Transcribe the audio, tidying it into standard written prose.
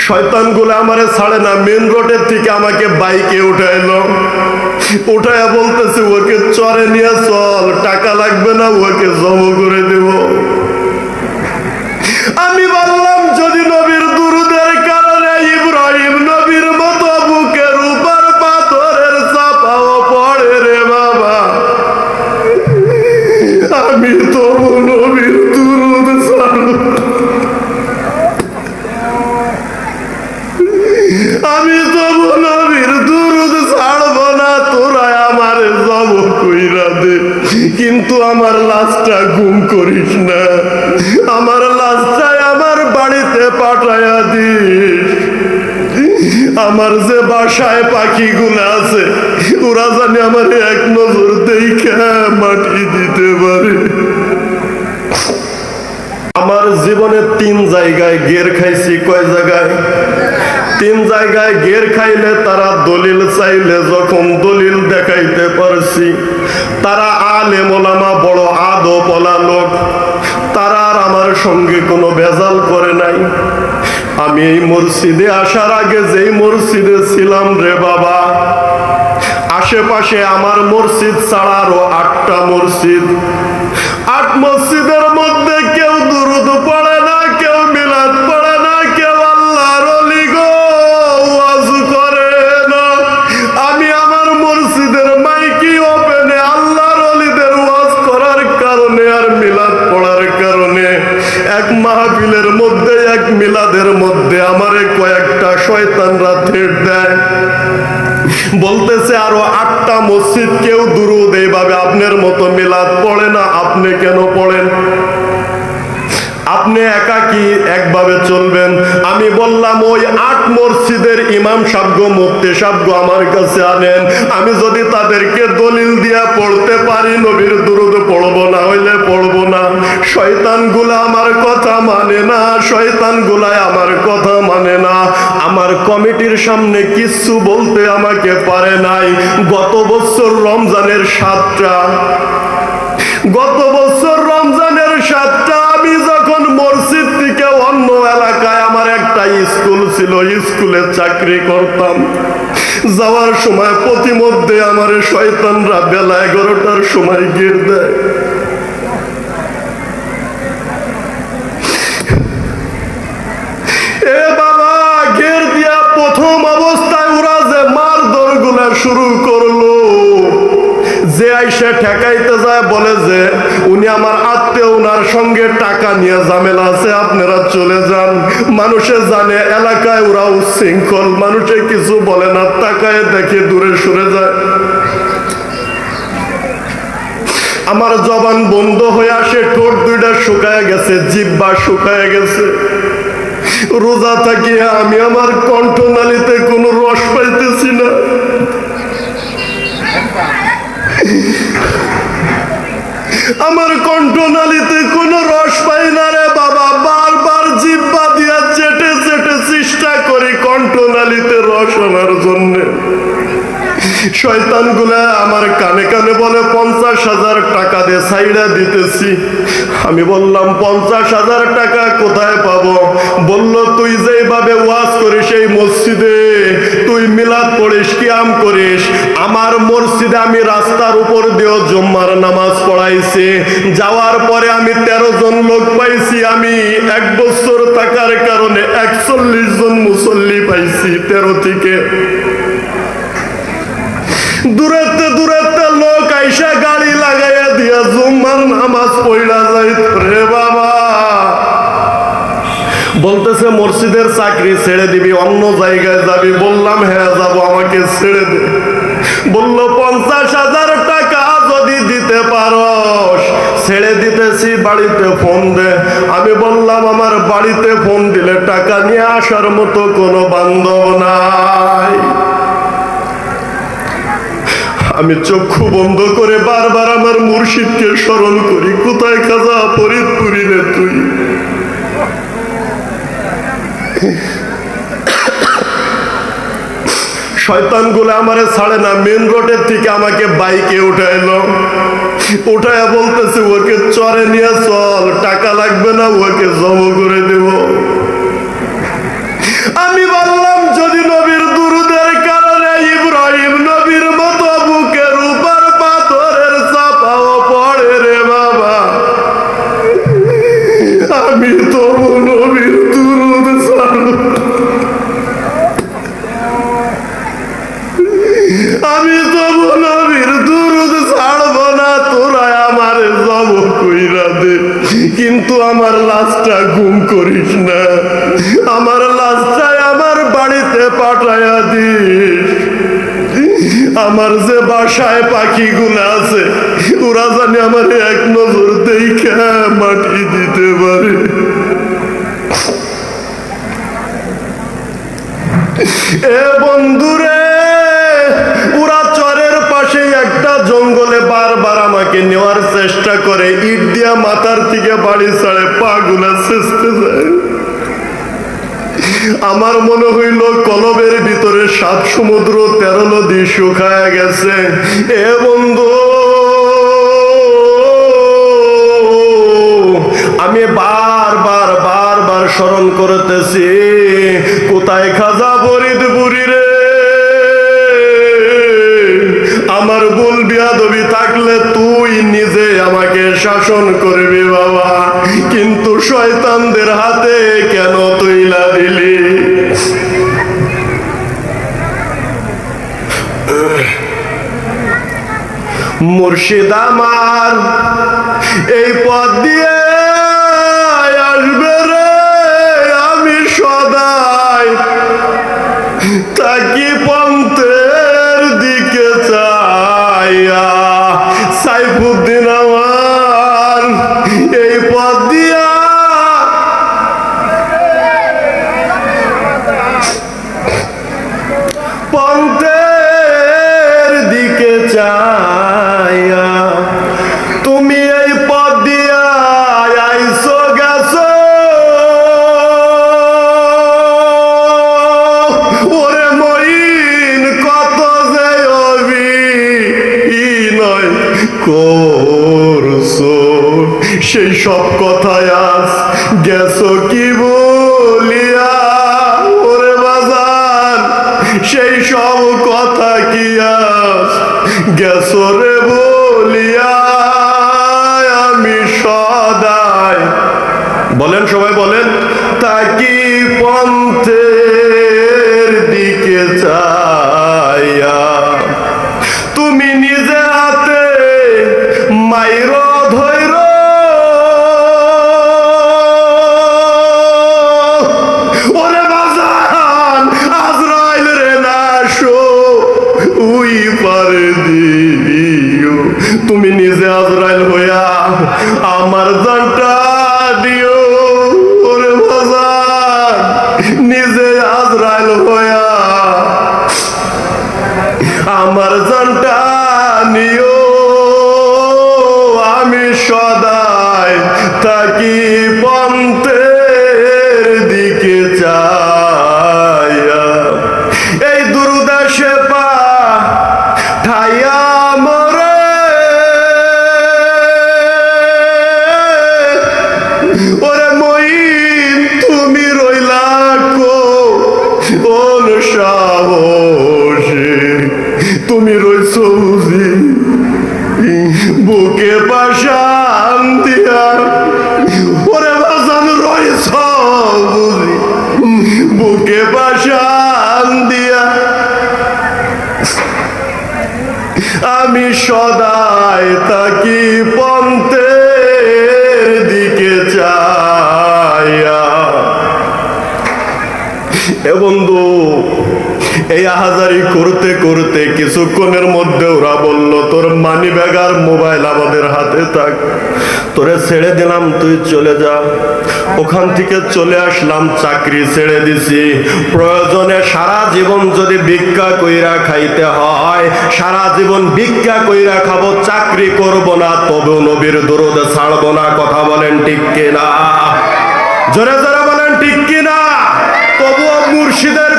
শয়তানগুলো আমারে ছাড়ে না, মেন রোডের থেকে আমাকে বাইকে উঠাইলো, উঠাইয়া বলতেছে ওকে চরে নিয়ে চল, টাকা লাগবে না, ওকে জব করে দেব। আমি বললাম যদি নবীর দুরুদের কারণে ইব্রাহিম নবীর মতো বুকের উপর পাথরের চাপাও পড়ে রে বাবা, আমি তো নবীর দুরুদ ছাড়ব, আমি তো নবীর দুরুদ ছাড়বো না, তোরা আমার জব কইরা দে, কিন্তু আমার লাশটা গুম করিস না, আমার লাশটাই আমার বাড়িতে পাঠাইয়া দিস। আমার যে বাসায় পাখিগুলো আছে ওরা জানে আমার এক নজর দেখা মাটি দিতে পারে। আমার জীবনে 3 জায়গায় গের খাইছি। কয় জায়গায়? 3 জায়গায় গের খাইলে তারা দলিল চাইলে যখন দলিল দেখাইতে পারছি, তারা আলেম ওলামা বড় আদবওয়ালা লোক, তারা আর আমার সঙ্গে কোনো ভেজাল করে নাই। আমি এই মসজিদে আসার আগে যেই মসজিদে ছিলাম রে বাবা, আশেপাশে আমার মসজিদ ছাড়া আরো 8টা মসজিদ, 8 মসজিদের মধ্যে কেউ দুরুদ পড়ে না, কেউ মিলাদ পড়ে না, কেউ আল্লাহর ওলি গো ওয়াজ করে না। আমি আমার মসজিদের মাইকি ওপেনে আল্লাহর ওলিদের ওয়াজ করার কারণে আর মিলাদ পড়ার কারণে এক মাহফিলের মধ্যে এক মিলাদের মধ্যে আমারে কয়েকটা শয়তানরা থ্রেট দেয়, বলতেছে আরো 8টা মসজিদ কেউ দুরুদ এইভাবে আপনার মতো মিলাদ পড়ে না, আপনি কেন পড়েন? আপনি একাকি একভাবে চলবেন। আমি বললাম ওই 8 মসজিদের ইমাম সাহেব মুফতি সাহেব আমার কাছে আনেন, আমি যদি তাদেরকে দলিল দিয়া পড়তে পারি নবীর দুরুদ পড়বো, না হইলে পড়বো না। শয়তানগুলা আমার কথা মানে না, শয়তানগুলাই আমার কথা মানে না। আমার কমিটির সামনে কিচ্ছু বলতে আমাকে পারে নাই। গত বছর রমজানের 7টা, গত বছর রমজানের 7টা আমি যখন মসজিদ থেকে অন্য এলাকায় আমার একটা স্কুল ছিল, স্কুলে চাকরি করতাম, যাওয়ার সময় প্রতিমধ্যে আমার শয়তানরা বেলা 11টার সময় গের দেয়। এ বাবা, গের দিয়া প্রথম অবস্থায় ওরা যে মারধর গুলা শুরু করলো, যে আইসা ঠেকাইতে যায় বলে যে উনি আমার আত্মীয়, উনার সঙ্গে টাকা নিয়ে ঝামেলা আছে, আপনারা চলে যান। মানুষে জানে এলাকায় ওরা উচ্ছৃঙ্খল, মানুষে কিছু বলে না, তাকায় দেখে দূরে সরে যায়। আমার জবান বন্ধ হয়ে আসে, ঠোঁট 2টা শুকায় গেছে, জিহ্বা শুকায় গেছে। রোজা থাকিয়া আমি আমার কণ্ঠনালীতে কোনো রস পাইতেছি না। আমার কণ্ঠনালীতে কোনো রস পাই না রে বাবা, বারবার জিহ্বা দিয়া চেটে চেটে চেষ্টা করি কণ্ঠনালীতে রস আনার জন্য। শয়তানগুলা আমার কানে কানে বলে 50,000 টাকা দিয়ে সাইডা দিতেছি। আমি বললাম 50,000 টাকা কোথায় পাবো? বলল তুই যেভাবে ওয়াজ করিস এই মসজিদে, তুই মিলাদ পড়িস, কিয়াম করিস, আমার মসজিদে আমি রাস্তার উপর দিয়েও জুম্মার নামাজ পড়াইছি, যাওয়ার পরে আমি 13 জন লোক পাইছি, আমি 1 বছর থাকার কারণে 41 জন মুসল্লি পাইছি 13 থেকে। দূরেতে দূরেতে লোক আইসা গাড়ি লাগাইয়া দিয়া জুম্মার নামাজ পড়া যাইত রে বাবা। বলতেছে মসজিদের চাকরি ছেড়ে দিবি, অন্য জায়গায় যাবি। বললাম হ্যাঁ যাবো, আমাকে ছেড়ে দে। বলল 50,000 টাকা যদি দিতে পারস ছেড়ে দিতেছি, বাড়িতে ফোন দে। আমি বললাম আমার বাড়িতে ফোন দিলে টাকা নিয়ে আসার মতো কোনো বান্ধব নাই। আমি চক্ষু বন্ধ করে বারবার আমার মুর্শিদকে স্মরণ করি, কোথায় খাজা ফরিদপুরি রে তুই। শয়তানগুলো আমারে ছাড়ে না, মেন রোডের থেকে আমাকে বাইকে উঠাইলো, উঠাইয়া বলতেছে ওকে চরে নিয়ে চল, টাকা লাগবে না, ওকে জব করে দেব। আমি বললাম যদি নবীর দুরুদের কারণে ইব্রাহিম নবীর মতো বুকের উপর পাথরের চাপাও পড়ে রে বাবা, আমি তো নবীর দুরুদ ছাড়ব, আমি তো নবীর দুরুদ ছাড়ব না, তোরা আমার জব কইরা দে, কিন্তু আমার লাশটা গুম করিস না, আমার লাশটাই আমার বাড়িতে পাঠায়া দিস। আমার যে বাসায় পাখিগুলো আছে ওরা জানি আমার এক নজর দেখা মাটি দিতে পারে। এ বন্ধুরে, ওরা চরের পাশে একটা জঙ্গলে বারবার আমাকে নেওয়ার চেষ্টা করে, ইট দিয়া মাথার থেকে বাড়ি ছাড়ে পা গুলা ছেঁচতে যায়। আমার মনে হইল কলবের ভিতরে 7 সমুদ্র 13 নদী শুকায় গেছে। এ বন্ধু, আমি বারবার বারবার স্মরণ করতেছি, কোথায় খাজা ফরিদ বুড়ি রে, আমার ভুল বিয়াদবি থাকলে তুই নিজে আমাকে শাসন করবি বাবা, কিন্তু শয়তানদের হাতে কেন তুইলা দিলি? মুর্শিদ আমার এই পথ দিয়ে আসবে রে, আমি সদাই তাকি পন্থের দিকে চাইয়া, সাইফুদ্দিন আমার এই পথ দিয়া পন্থের দিকে চাইয়া, তুমি এই পথ দিয়া আইসো গেছো, ওরে মইন কত যে অভিনয় করছো, সেই সব কথায় আজ গেছো কি বলিয়া, ওরে বাজার সেই সব কথা কি আজ গেছো রে বলিয়া, আমি সদাই বলেন, সবাই বলেন, তাকি পন্থের দিকে চাইয়া, তুমি নিজে হাতে মাইর ধৈর, ওরে বাজান আজরাইল রে নাশো উই পারে দিও, তুমি নিজে আজরাইল হইয়া আমার জানটা দিও, ওরে বাজান নিজে আজরাইল হইয়া আমার জানটা নিও, আমি সদাই তাকি পন্থের দিকে চাইয়া, এই দুরুদাসে পা ঠাইয়া মরে, ওরে মইন তুমি রইলা কোন সাহসে, তুমি রইছো বুঝি বুকে পাশান দিয়া, ওরে বাজান রইছ বুঝি বুকে পাশান দিয়া, আমি সদাই তাকি পন্থের দিকে চাইয়া। এ বন্ধু, এই আহাজারি করতে করতে কিছুক্ষণের মধ্যে ওরা বলল, তোর মানি ব্যাগ আর মোবাইল আমাদের হাতে থাক, তোরে ছেড়ে দিলাম, তুই চলে যা। ওখান থেকে চলে আসলাম, চাকরি ছেড়ে দিছি, প্রয়োজনে সারা জীবন যদি ভিক্ষা কইরা খাইতে হয় সারা জীবন ভিক্ষা কইরা খাবো, চাকরি করব না, তবে নবীর দরুদ ছাড়বো না। কথা বলেন ঠিক কিনা? জোরে জোরে বলেন ঠিক কিনা? তবুও মুর্শিদের